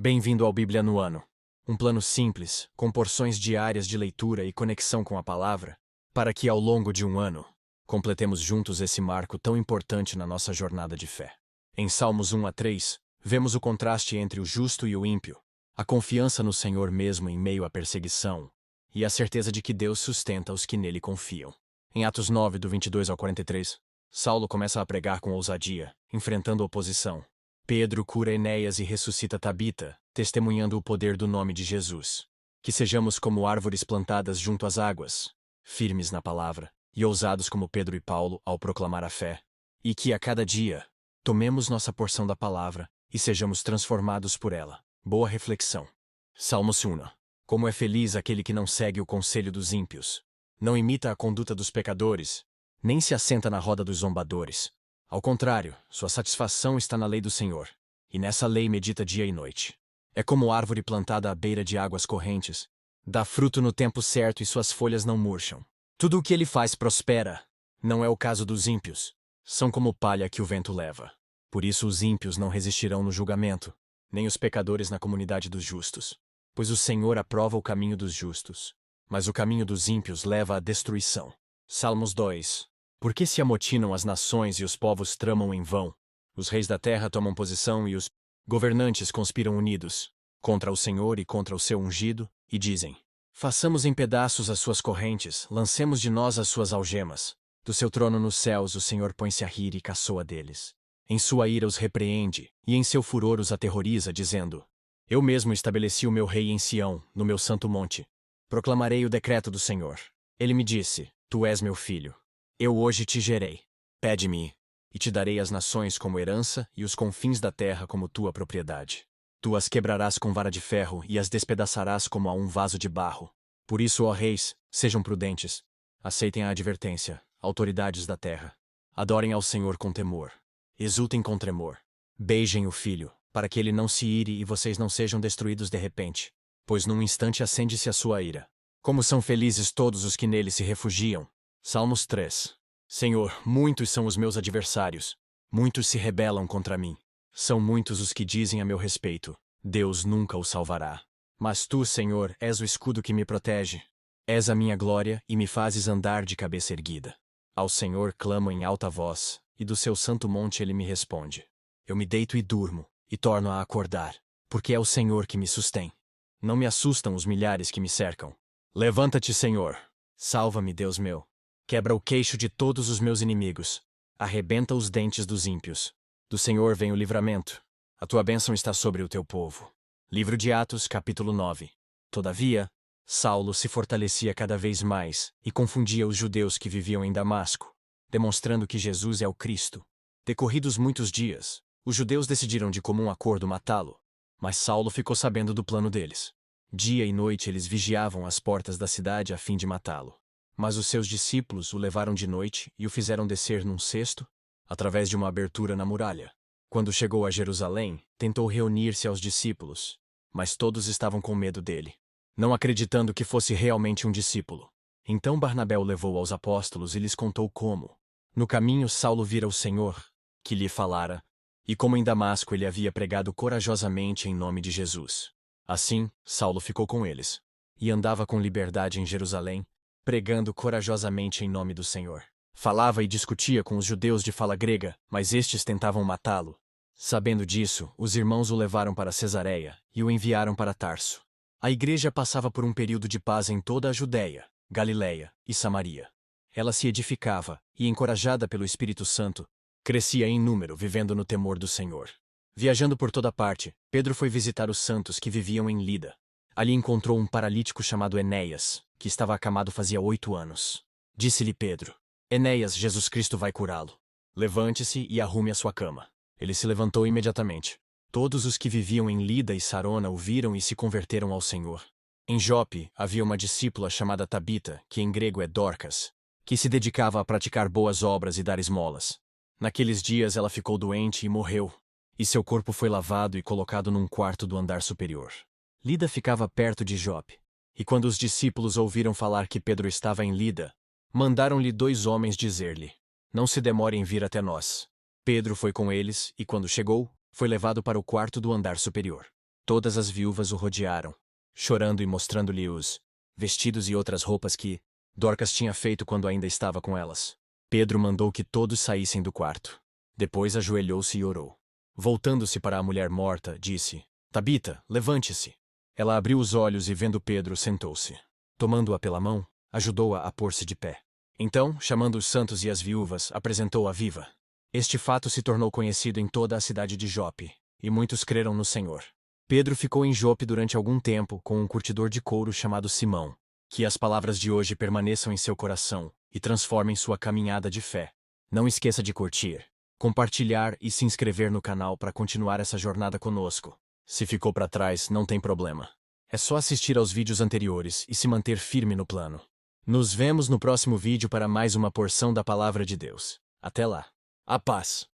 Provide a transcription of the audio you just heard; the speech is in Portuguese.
Bem-vindo ao Bíblia no Ano. Um plano simples, com porções diárias de leitura e conexão com a palavra, para que ao longo de um ano, completemos juntos esse marco tão importante na nossa jornada de fé. Em Salmos 1 a 3, vemos o contraste entre o justo e o ímpio, a confiança no Senhor mesmo em meio à perseguição, e a certeza de que Deus sustenta os que nele confiam. Em Atos 9, do 22 ao 43, Saulo começa a pregar com ousadia, enfrentando oposição. Pedro cura Enéas e ressuscita Tabita, testemunhando o poder do nome de Jesus. Que sejamos como árvores plantadas junto às águas, firmes na palavra, e ousados como Pedro e Paulo ao proclamar a fé. E que a cada dia, tomemos nossa porção da palavra e sejamos transformados por ela. Boa reflexão. Salmo 1. Como é feliz aquele que não segue o conselho dos ímpios, não imita a conduta dos pecadores, nem se assenta na roda dos zombadores. Ao contrário, sua satisfação está na lei do Senhor, e nessa lei medita dia e noite. É como árvore plantada à beira de águas correntes, dá fruto no tempo certo e suas folhas não murcham. Tudo o que ele faz prospera. Não é o caso dos ímpios. São como palha que o vento leva. Por isso os ímpios não resistirão no julgamento, nem os pecadores na comunidade dos justos. Pois o Senhor aprova o caminho dos justos, mas o caminho dos ímpios leva à destruição. Salmos 2. Por que se amotinam as nações e os povos tramam em vão? Os reis da terra tomam posição e os governantes conspiram unidos contra o Senhor e contra o seu ungido, e dizem: façamos em pedaços as suas correntes, lancemos de nós as suas algemas. Do seu trono nos céus o Senhor põe-se a rir e caçoa deles. Em sua ira os repreende, e em seu furor os aterroriza, dizendo: eu mesmo estabeleci o meu rei em Sião, no meu santo monte. Proclamarei o decreto do Senhor. Ele me disse: tu és meu filho. Eu hoje te gerei. Pede-me, e te darei as nações como herança e os confins da terra como tua propriedade. Tu as quebrarás com vara de ferro e as despedaçarás como a um vaso de barro. Por isso, ó reis, sejam prudentes. Aceitem a advertência, autoridades da terra. Adorem ao Senhor com temor. Exultem com tremor. Beijem o Filho, para que ele não se ire e vocês não sejam destruídos de repente. Pois num instante acende-se a sua ira. Como são felizes todos os que nele se refugiam. Salmos 3. Senhor, muitos são os meus adversários. Muitos se rebelam contra mim. São muitos os que dizem a meu respeito: Deus nunca o salvará. Mas tu, Senhor, és o escudo que me protege. És a minha glória e me fazes andar de cabeça erguida. Ao Senhor clamo em alta voz, e do seu santo monte ele me responde. Eu me deito e durmo, e torno a acordar, porque é o Senhor que me sustém. Não me assustam os milhares que me cercam. Levanta-te, Senhor. Salva-me, Deus meu. Quebra o queixo de todos os meus inimigos. Arrebenta os dentes dos ímpios. Do Senhor vem o livramento. A tua bênção está sobre o teu povo. Livro de Atos, capítulo 9. Todavia, Saulo se fortalecia cada vez mais e confundia os judeus que viviam em Damasco, demonstrando que Jesus é o Cristo. Decorridos muitos dias, os judeus decidiram de comum acordo matá-lo, mas Saulo ficou sabendo do plano deles. Dia e noite eles vigiavam as portas da cidade a fim de matá-lo. Mas os seus discípulos o levaram de noite e o fizeram descer num cesto, através de uma abertura na muralha. Quando chegou a Jerusalém, tentou reunir-se aos discípulos, mas todos estavam com medo dele, não acreditando que fosse realmente um discípulo. Então Barnabé o levou aos apóstolos e lhes contou como, no caminho, Saulo vira o Senhor, que lhe falara, e como em Damasco ele havia pregado corajosamente em nome de Jesus. Assim, Saulo ficou com eles, e andava com liberdade em Jerusalém, pregando corajosamente em nome do Senhor. Falava e discutia com os judeus de fala grega, mas estes tentavam matá-lo. Sabendo disso, os irmãos o levaram para Cesareia e o enviaram para Tarso. A igreja passava por um período de paz em toda a Judéia, Galiléia e Samaria. Ela se edificava e, encorajada pelo Espírito Santo, crescia em número, vivendo no temor do Senhor. Viajando por toda parte, Pedro foi visitar os santos que viviam em Lida. Ali encontrou um paralítico chamado Enéas, que estava acamado fazia 8 anos. Disse-lhe Pedro: Enéas, Jesus Cristo vai curá-lo. Levante-se e arrume a sua cama. Ele se levantou imediatamente. Todos os que viviam em Lida e Sarona o viram e se converteram ao Senhor. Em Jope havia uma discípula chamada Tabita, que em grego é Dorcas, que se dedicava a praticar boas obras e dar esmolas. Naqueles dias ela ficou doente e morreu, e seu corpo foi lavado e colocado num quarto do andar superior. Lida ficava perto de Jope. E quando os discípulos ouviram falar que Pedro estava em Lida, mandaram-lhe 2 homens dizer-lhe: não se demore em vir até nós. Pedro foi com eles e, quando chegou, foi levado para o quarto do andar superior. Todas as viúvas o rodearam, chorando e mostrando-lhe os vestidos e outras roupas que Dorcas tinha feito quando ainda estava com elas. Pedro mandou que todos saíssem do quarto. Depois ajoelhou-se e orou. Voltando-se para a mulher morta, disse: Tabita, levante-se. Ela abriu os olhos e, vendo Pedro, sentou-se. Tomando-a pela mão, ajudou-a a pôr-se de pé. Então, chamando os santos e as viúvas, apresentou-a viva. Este fato se tornou conhecido em toda a cidade de Jope, e muitos creram no Senhor. Pedro ficou em Jope durante algum tempo com um curtidor de couro chamado Simão. Que as palavras de hoje permaneçam em seu coração e transformem sua caminhada de fé. Não esqueça de curtir, compartilhar e se inscrever no canal para continuar essa jornada conosco. Se ficou para trás, não tem problema. É só assistir aos vídeos anteriores e se manter firme no plano. Nos vemos no próximo vídeo para mais uma porção da Palavra de Deus. Até lá. A paz.